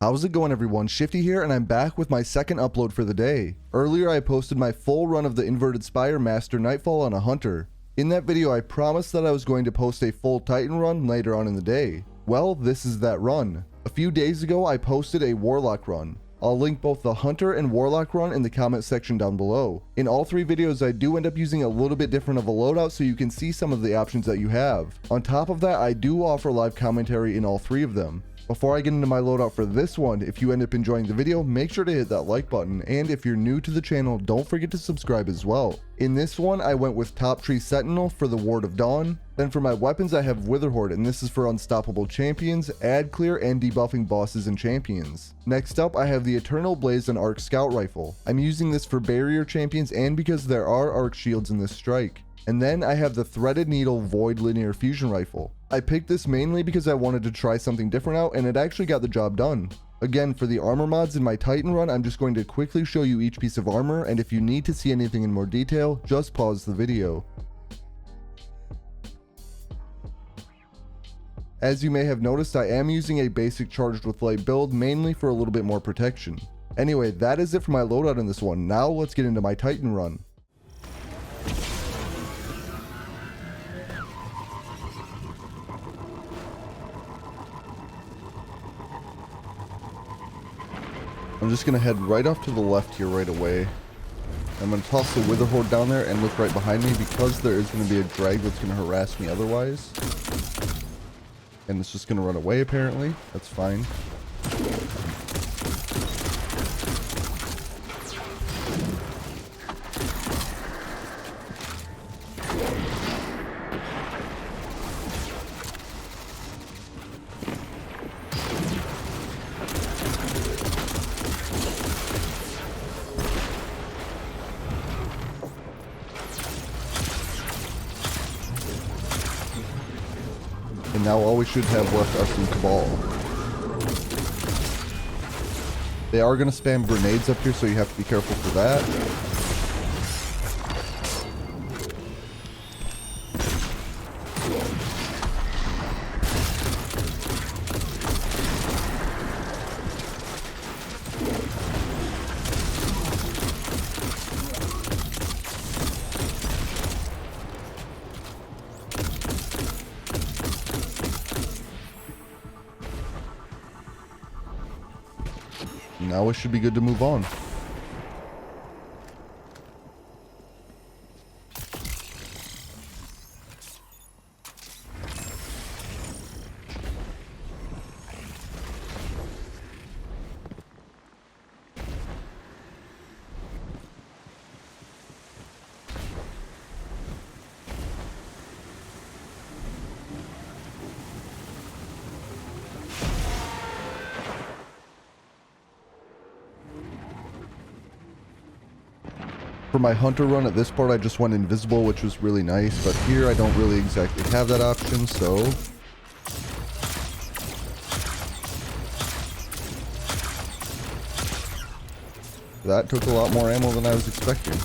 How's it going, everyone? Shifty here, and I'm back with my second upload for the day. Earlier I posted my full run of the inverted Spire Master Nightfall on a hunter. In that video I promised that I was going to post a full Titan run later on in the day. Well, this is that run. A few days ago I posted a warlock run. I'll link both the hunter and warlock run in the comment section down below. In all three videos I do end up using a little bit different of a loadout so you can see some of the options that you have. On top of that, I do offer live commentary in all three of them. Before I get into my loadout for this one, if you end up enjoying the video, make sure to hit that like button, and if you're new to the channel, don't forget to subscribe as well. In this one, I went with Top Tree Sentinel for the Ward of Dawn. Then for my weapons, I have Wither Horde, and this is for unstoppable champions, ad clear, and debuffing bosses and champions. Next up, I have the Eternal Blaze and Arc Scout Rifle. I'm using this for barrier champions and because there are arc shields in this strike. And then I have the Threaded Needle Void Linear Fusion Rifle. I picked this mainly because I wanted to try something different out, and it actually got the job done. Again, for the armor mods in my Titan run, I'm just going to quickly show you each piece of armor, and if you need to see anything in more detail, just pause the video. As you may have noticed, I am using a basic charged with light build, mainly for a little bit more protection. Anyway, that is it for my loadout in this one. Now let's get into my Titan run. I'm just going to head right off to the left here right away. I'm going to toss the Wither Horde down there and look right behind me because there is going to be a drag that's going to harass me otherwise. And it's just going to run away apparently. That's fine. And now all we should have left are some Cabal. They are going to spam grenades up here, so you have to be careful for that. Now we should be good to move on. For my hunter run at this part, I just went invisible, which was really nice, but here I don't really exactly have that option, so that took a lot more ammo than I was expecting.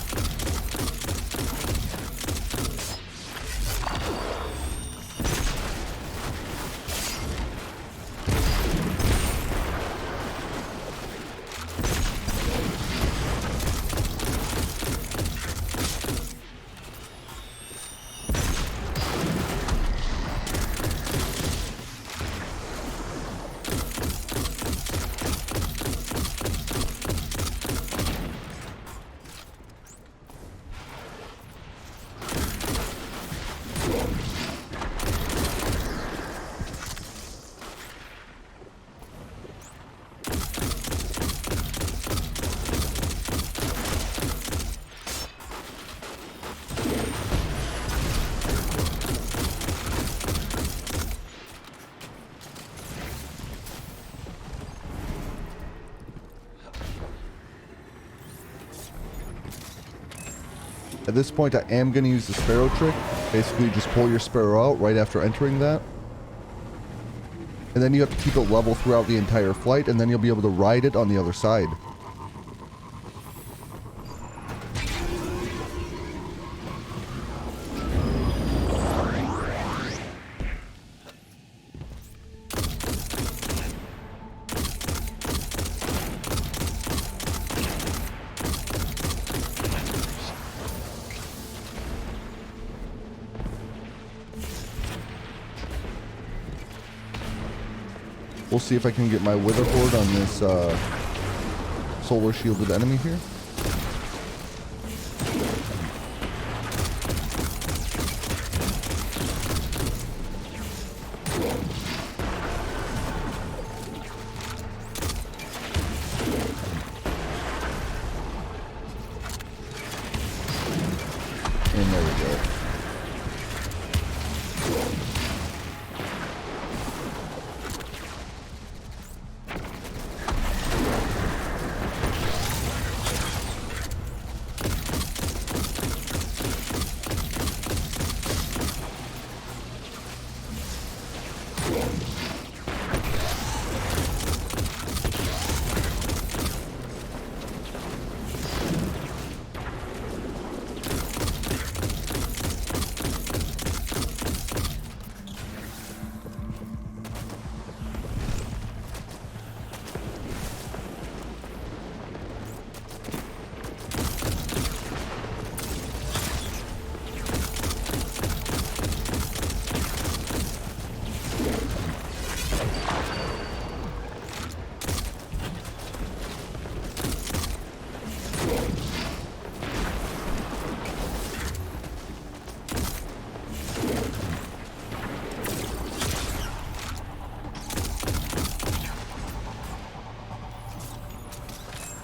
At this point, I am going to use the Sparrow Trick. Basically, just pull your Sparrow out right after entering that. And then you have to keep it level throughout the entire flight, and then you'll be able to ride it on the other side. We'll see if I can get my Wither Horde on this solar shielded enemy here. And there we go.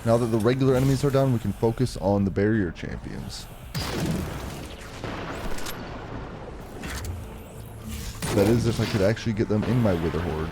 Now that the regular enemies are down, we can focus on the barrier champions. That is, if I could actually get them in my Wither Horde.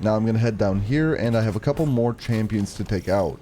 Now I'm going to head down here, and I have a couple more champions to take out.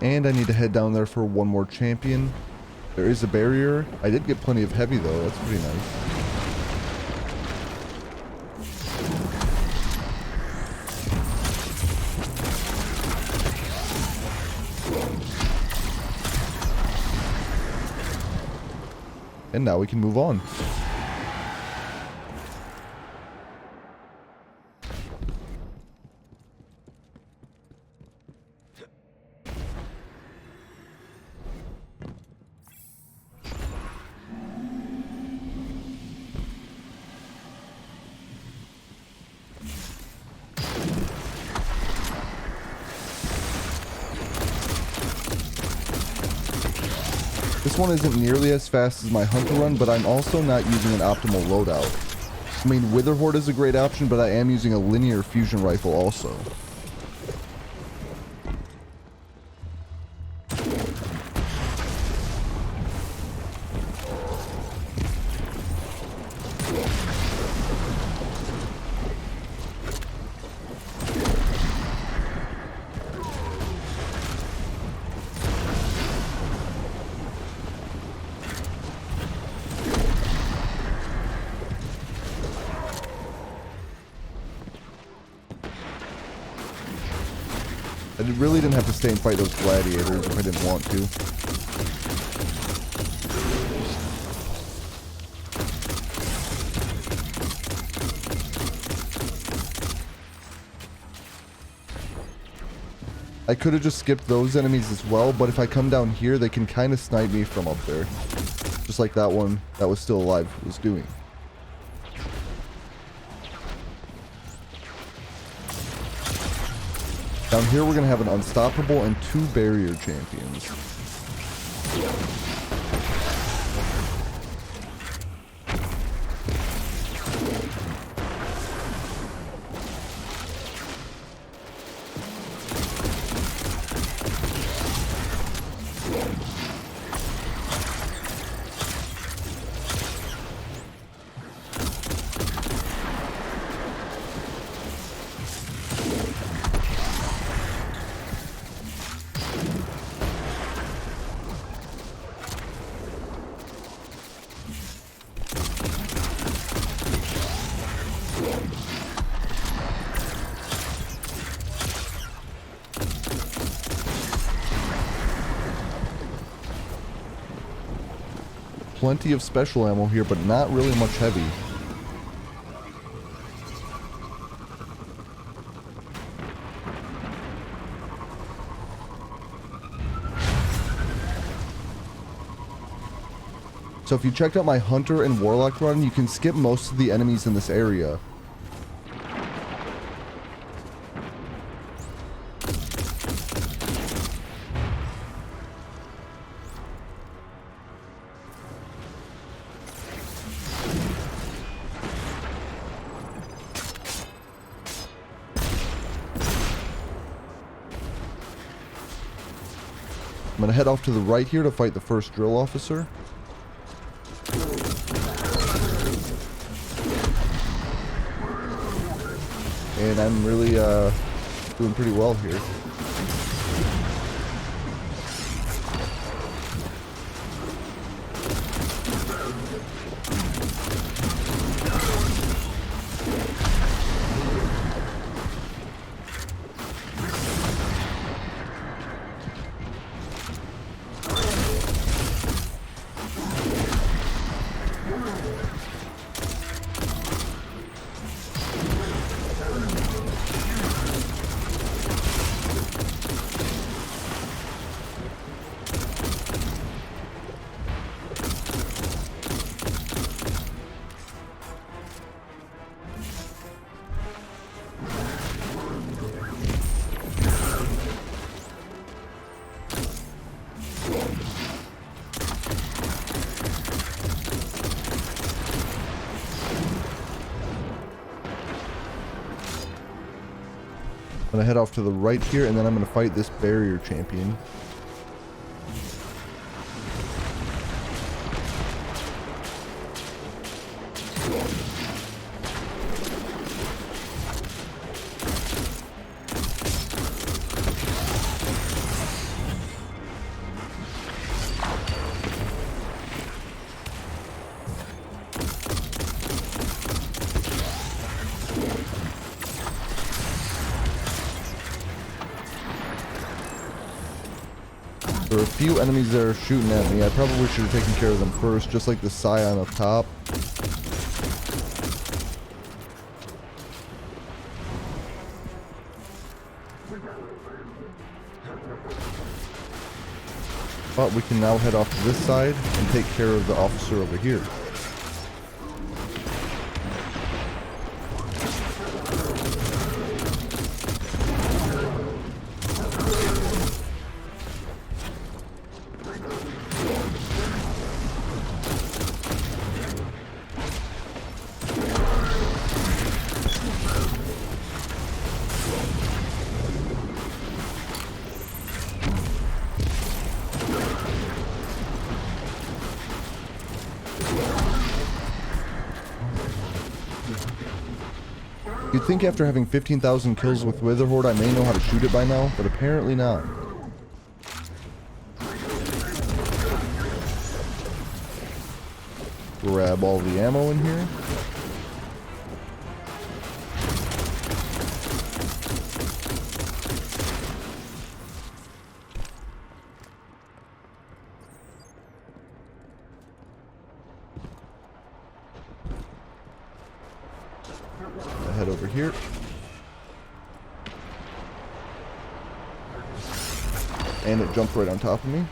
And I need to head down there for one more champion. There is a barrier. I did get plenty of heavy though, that's pretty nice. And now we can move on. This one isn't nearly as fast as my hunter run, but I'm also not using an optimal loadout. I mean, Wither Horde is a great option, but I am using a linear fusion rifle also. I really didn't have to stay and fight those gladiators if I didn't want to. I could have just skipped those enemies as well, but if I come down here, they can kind of snipe me from up there. Just like that one that was still alive was doing. Down here, we're going to have an unstoppable and 2 barrier champions. Plenty of special ammo here, but not really much heavy. So if you checked out my Hunter and Warlock run, you can skip most of the enemies in this area. I'm gonna head off to the right here to fight the first drill officer. And I'm really doing pretty well here. I'm gonna head off to the right here, and then I'm gonna fight this barrier champion. There are a few enemies that are shooting at me. I probably should have taken care of them first, just like the Scion up top. But we can now head off to this side and take care of the officer over here. You'd think after having 15,000 kills with Wither Horde I may know how to shoot it by now, but apparently not. Grab all the ammo in here. Head over here. And it jumped right on top of me.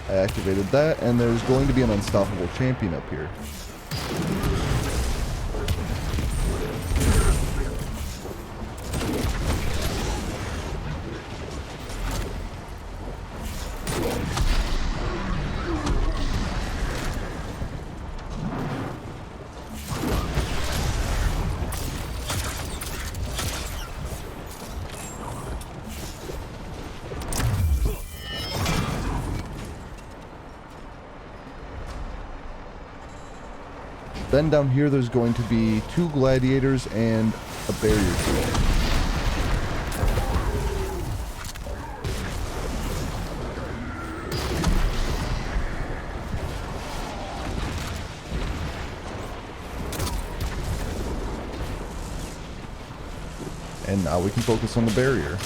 I activated that, and there's going to be an unstoppable champion up here. Then down here there's going to be 2 gladiators and a barrier tree. And now we can focus on the barrier.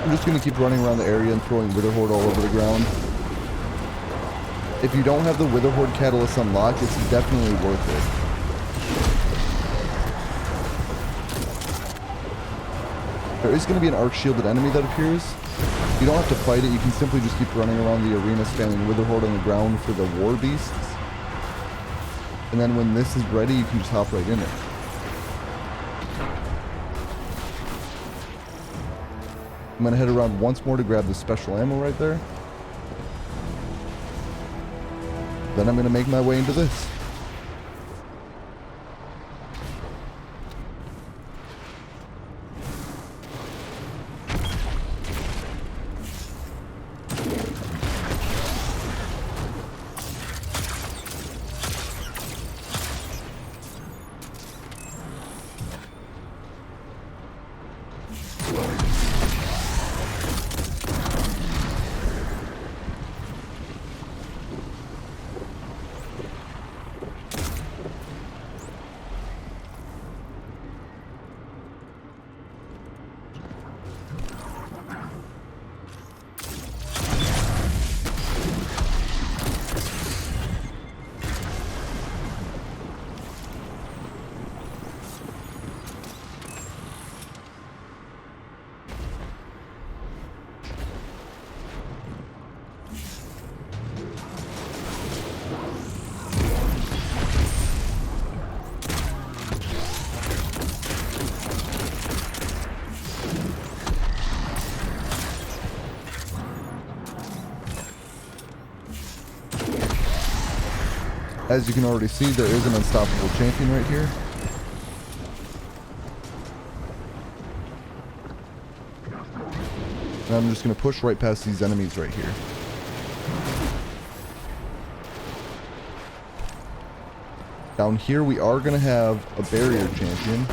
I'm just going to keep running around the area and throwing Wither Horde all over the ground. If you don't have the Wither Horde catalyst unlocked, it's definitely worth it. There is going to be an arc shielded enemy that appears. You don't have to fight it, you can simply just keep running around the arena spamming Wither Horde on the ground for the war beasts. And then when this is ready, you can just hop right in it. I'm going to head around once more to grab the special ammo right there. Then I'm going to make my way into this. As you can already see, there is an unstoppable champion right here. And I'm just going to push right past these enemies right here. Down here we are going to have a barrier champion.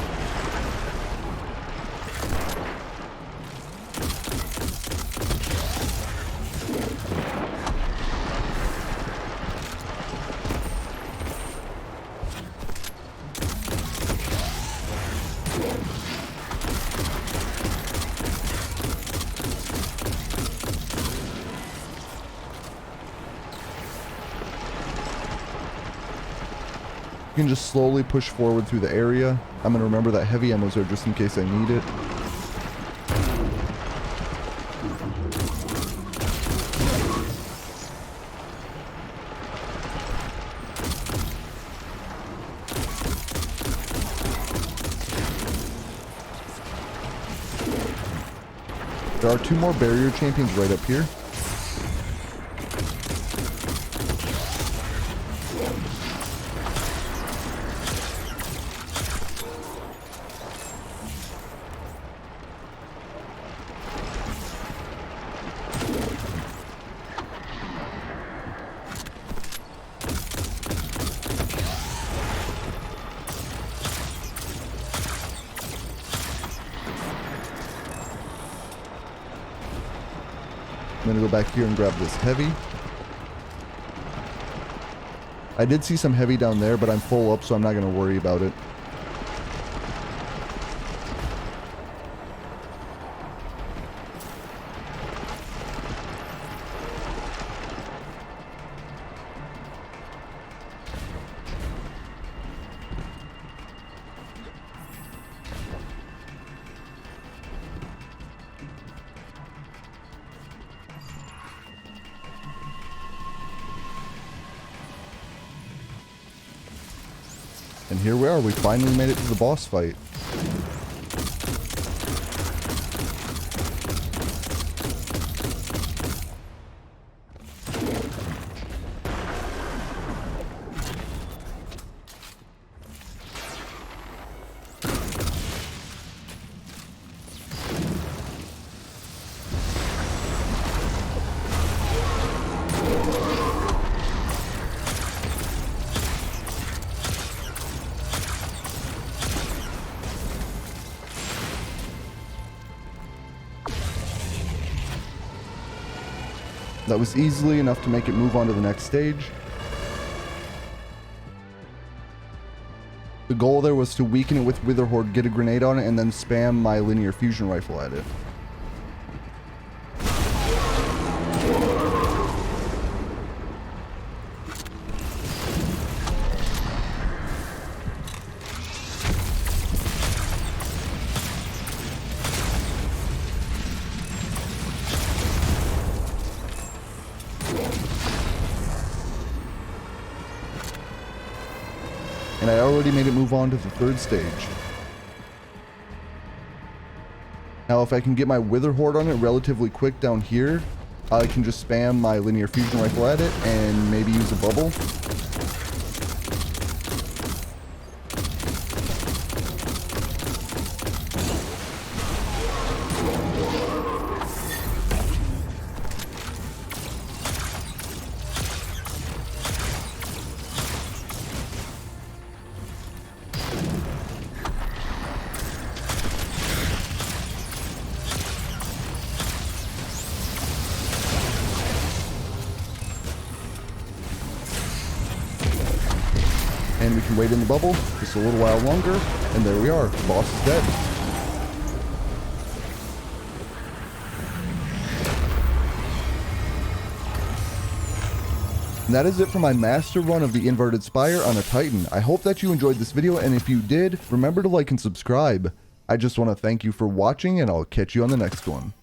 You can just slowly push forward through the area. I'm going to remember that heavy ammo's there just in case I need it. There are 2 more barrier champions right up here. I'm gonna go back here and grab this heavy. I did see some heavy down there, but I'm full up, so I'm not gonna worry about it. And here we are, we finally made it to the boss fight. That was easily enough to make it move on to the next stage. The goal there was to weaken it with Wither Horde, get a grenade on it, and then spam my linear fusion rifle at it. And I already made it move on to the 3rd stage. Now if I can get my Wither Horde on it relatively quick down here, I can just spam my linear fusion rifle at it and maybe use a bubble. And we can wait in the bubble just a little while longer, and there we are, the boss is dead. And that is it for my master run of the Inverted Spire on a Titan. I hope that you enjoyed this video, and if you did, remember to like and subscribe. I just want to thank you for watching, and I'll catch you on the next one.